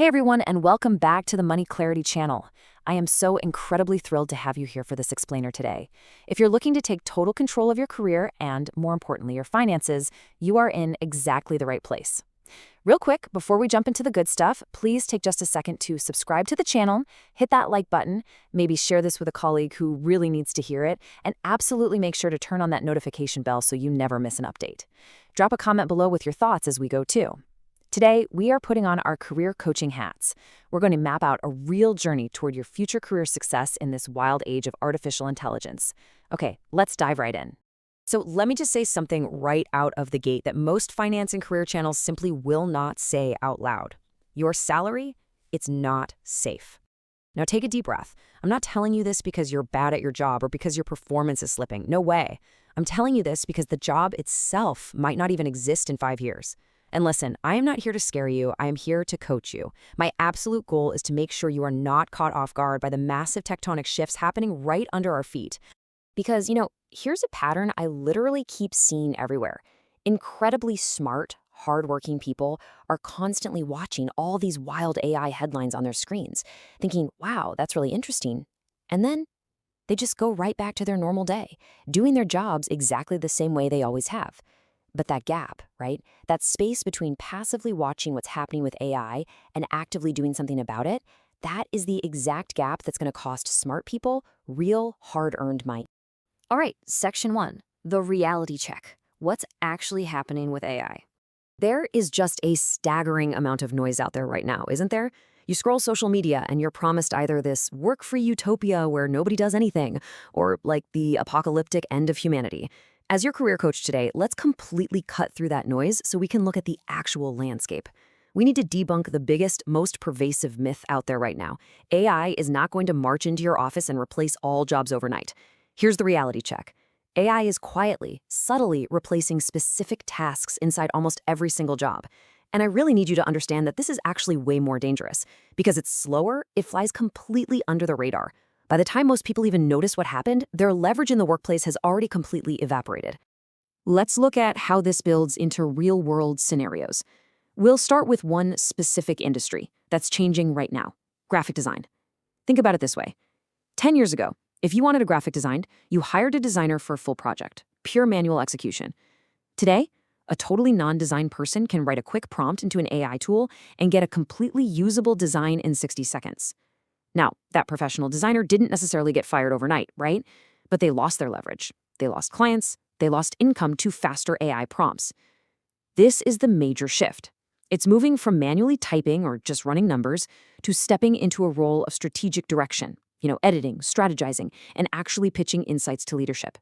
Hey everyone, and welcome back to the MoneyClarity channel. I am so incredibly thrilled to have you here for this explainer today. If you're looking to take total control of your career and, more importantly, your finances, you are in exactly the right place. Real quick, before we jump into the good stuff, please take just a second to subscribe to the channel, hit that like button, maybe share this with a colleague who really needs to hear it, and absolutely make sure to turn on that notification bell so you never miss an update. Drop a comment below with your thoughts as we go too. Today, we are putting on our career coaching hats. We're going to map out a real journey toward your future career success in this wild age of artificial intelligence. Okay, let's dive right in. So let me just say something right out of the gate that most finance and career channels simply will not say out loud. Your salary, it's not safe. Now take a deep breath. I'm not telling you this because you're bad at your job or because your performance is slipping. No way. I'm telling you this because the job itself might not even exist in 5 years. And listen, I am not here to scare you. I am here to coach you. My absolute goal is to make sure you are not caught off guard by the massive tectonic shifts happening right under our feet. Because, here's a pattern I literally keep seeing everywhere. Incredibly smart, hardworking people are constantly watching all these wild AI headlines on their screens, thinking, wow, that's really interesting. And then they just go right back to their normal day, doing their jobs exactly the same way they always have. But that gap, right? That space between passively watching what's happening with AI and actively doing something about it, that is the exact gap that's going to cost smart people real hard-earned money. All right, section 1, the reality check. What's actually happening with AI? There is just a staggering amount of noise out there right now, isn't there? You scroll social media and you're promised either this work-free utopia where nobody does anything, or like the apocalyptic end of humanity. As your career coach today, let's completely cut through that noise so we can look at the actual landscape. We need to debunk the biggest, most pervasive myth out there right now. AI is not going to march into your office and replace all jobs overnight. Here's the reality check. AI is quietly, subtly replacing specific tasks inside almost every single job. And I really need you to understand that this is actually way more dangerous. Because it's slower, it flies completely under the radar. By the time most people even notice what happened, their leverage in the workplace has already completely evaporated. Let's look at how this builds into real-world scenarios. We'll start with one specific industry that's changing right now, graphic design. Think about it this way. 10 years ago, if you wanted a graphic designed, you hired a designer for a full project, pure manual execution. Today, a totally non-design person can write a quick prompt into an AI tool and get a completely usable design in 60 seconds. Now, that professional designer didn't necessarily get fired overnight, right? But they lost their leverage. They lost clients. They lost income to faster AI prompts. This is the major shift. It's moving from manually typing or just running numbers to stepping into a role of strategic direction, editing, strategizing, and actually pitching insights to leadership.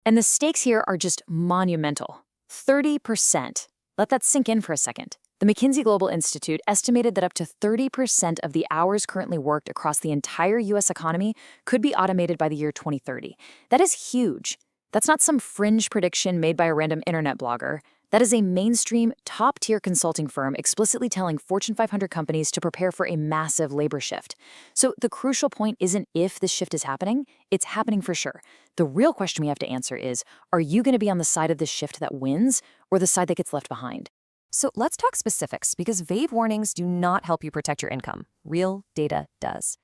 And the stakes here are just monumental. 30%. Let that sink in for a second. The McKinsey Global Institute estimated that up to 30% of the hours currently worked across the entire U.S. economy could be automated by the year 2030. That is huge. That's not some fringe prediction made by a random internet blogger. That is a mainstream, top-tier consulting firm explicitly telling Fortune 500 companies to prepare for a massive labor shift. So the crucial point isn't if this shift is happening, it's happening for sure. The real question we have to answer is, are you going to be on the side of this shift that wins or the side that gets left behind? So let's talk specifics, because vague warnings do not help you protect your income. Real data does.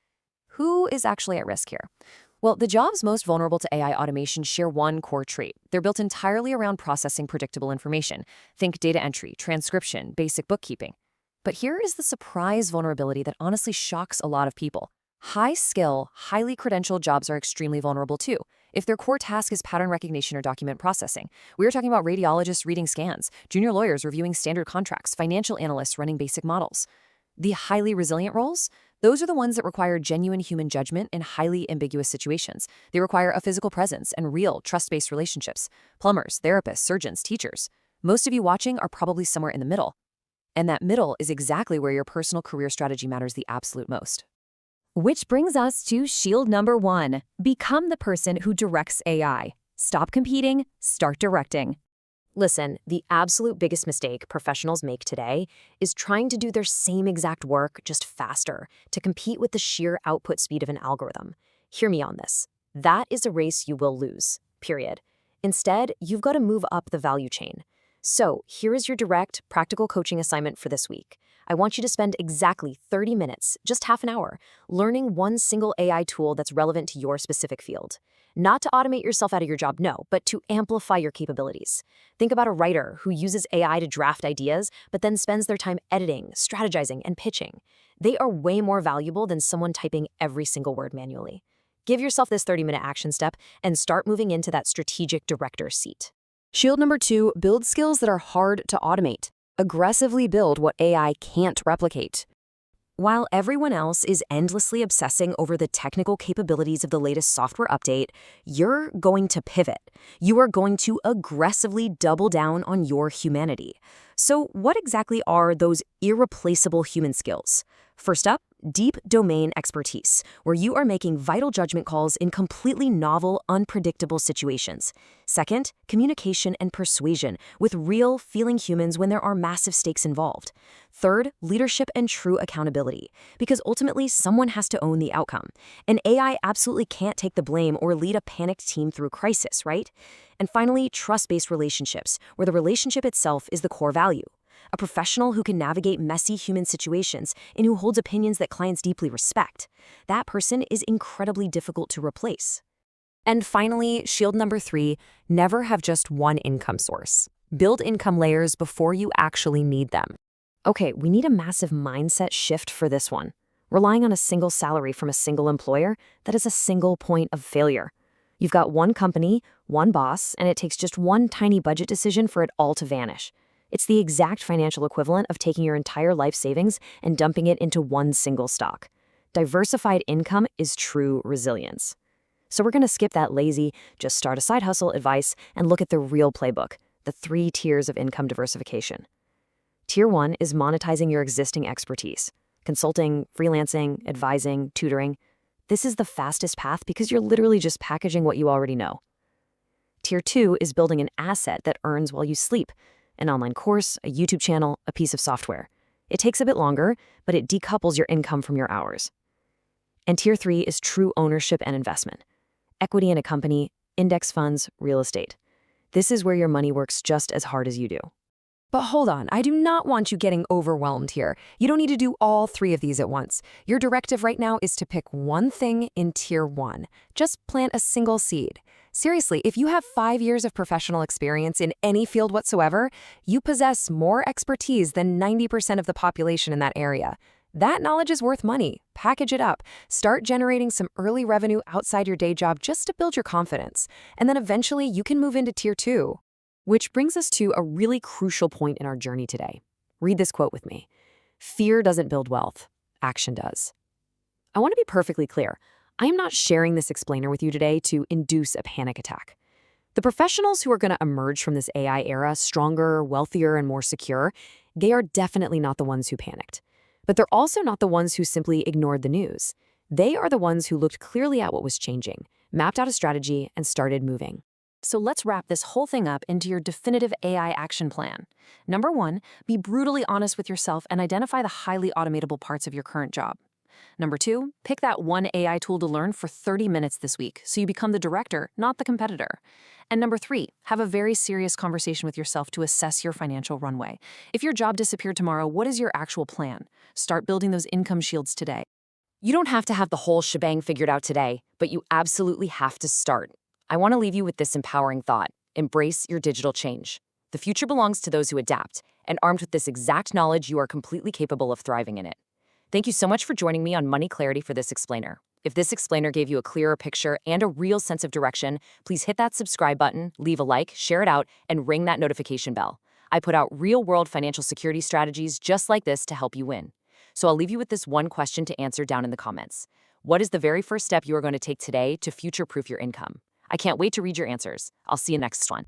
Who is actually at risk here? Well, the jobs most vulnerable to AI automation share one core trait. They're built entirely around processing predictable information. Think data entry, transcription, basic bookkeeping. But here is the surprise vulnerability that honestly shocks a lot of people. High-skill, highly credentialed jobs are extremely vulnerable too, if their core task is pattern recognition or document processing. We are talking about radiologists reading scans, junior lawyers reviewing standard contracts, financial analysts running basic models. The highly resilient roles? Those are the ones that require genuine human judgment in highly ambiguous situations. They require a physical presence and real, trust-based relationships. Plumbers, therapists, surgeons, teachers. Most of you watching are probably somewhere in the middle. And that middle is exactly where your personal career strategy matters the absolute most. Which brings us to shield number 1. Become the person who directs AI. Stop competing, start directing. Listen, the absolute biggest mistake professionals make today is trying to do their same exact work just faster to compete with the sheer output speed of an algorithm. Hear me on this. That is a race you will lose, period. Instead, you've got to move up the value chain. So here is your direct, practical coaching assignment for this week. I want you to spend exactly 30 minutes, just half an hour, learning one single AI tool that's relevant to your specific field. Not to automate yourself out of your job, no, but to amplify your capabilities. Think about a writer who uses AI to draft ideas, but then spends their time editing, strategizing, and pitching. They are way more valuable than someone typing every single word manually. Give yourself this 30-minute action step and start moving into that strategic director seat. Shield number 2, build skills that are hard to automate. Aggressively build what AI can't replicate. While everyone else is endlessly obsessing over the technical capabilities of the latest software update, you're going to pivot. You are going to aggressively double down on your humanity. So what exactly are those irreplaceable human skills? First up, deep domain expertise, where you are making vital judgment calls in completely novel, unpredictable situations. Second, communication and persuasion, with real, feeling humans when there are massive stakes involved. Third, leadership and true accountability, because ultimately someone has to own the outcome. An AI absolutely can't take the blame or lead a panicked team through crisis, right? And finally, trust-based relationships, where the relationship itself is the core value. A professional who can navigate messy human situations and who holds opinions that clients deeply respect. That person is incredibly difficult to replace. And finally, shield number 3, never have just one income source. Build income layers before you actually need them. Okay, we need a massive mindset shift for this one. Relying on a single salary from a single employer, that is a single point of failure. You've got one company, one boss, and it takes just one tiny budget decision for it all to vanish. It's the exact financial equivalent of taking your entire life savings and dumping it into one single stock. Diversified income is true resilience. So we're going to skip that lazy, just start a side hustle advice and look at the real playbook, the 3 tiers of income diversification. Tier 1 is monetizing your existing expertise. Consulting, freelancing, advising, tutoring. This is the fastest path because you're literally just packaging what you already know. Tier 2 is building an asset that earns while you sleep. An online course, a YouTube channel, a piece of software. It takes a bit longer, but it decouples your income from your hours. And Tier 3 is true ownership and investment. Equity in a company, index funds, real estate. This is where your money works just as hard as you do. But hold on, I do not want you getting overwhelmed here. You don't need to do all 3 of these at once. Your directive right now is to pick one thing in Tier 1. Just plant a single seed. Seriously, if you have 5 years of professional experience in any field whatsoever, you possess more expertise than 90% of the population in that area. That knowledge is worth money. Package it up. Start generating some early revenue outside your day job just to build your confidence. And then eventually you can move into Tier 2. Which brings us to a really crucial point in our journey today. Read this quote with me. Fear doesn't build wealth. Action does. I want to be perfectly clear. I am not sharing this explainer with you today to induce a panic attack. The professionals who are going to emerge from this AI era stronger, wealthier, and more secure, they are definitely not the ones who panicked. But they're also not the ones who simply ignored the news. They are the ones who looked clearly at what was changing, mapped out a strategy, and started moving. So let's wrap this whole thing up into your definitive AI action plan. Number 1, be brutally honest with yourself and identify the highly automatable parts of your current job. Number 2, pick that one AI tool to learn for 30 minutes this week so you become the director, not the competitor. And number 3, have a very serious conversation with yourself to assess your financial runway. If your job disappeared tomorrow, what is your actual plan? Start building those income shields today. You don't have to have the whole shebang figured out today, but you absolutely have to start. I want to leave you with this empowering thought. Embrace your digital change. The future belongs to those who adapt, and armed with this exact knowledge, you are completely capable of thriving in it. Thank you so much for joining me on MoneyClarity for this explainer. If this explainer gave you a clearer picture and a real sense of direction, please hit that subscribe button, leave a like, share it out, and ring that notification bell. I put out real-world financial security strategies just like this to help you win. So I'll leave you with this one question to answer down in the comments. What is the very first step you are going to take today to future-proof your income? I can't wait to read your answers. I'll see you next one.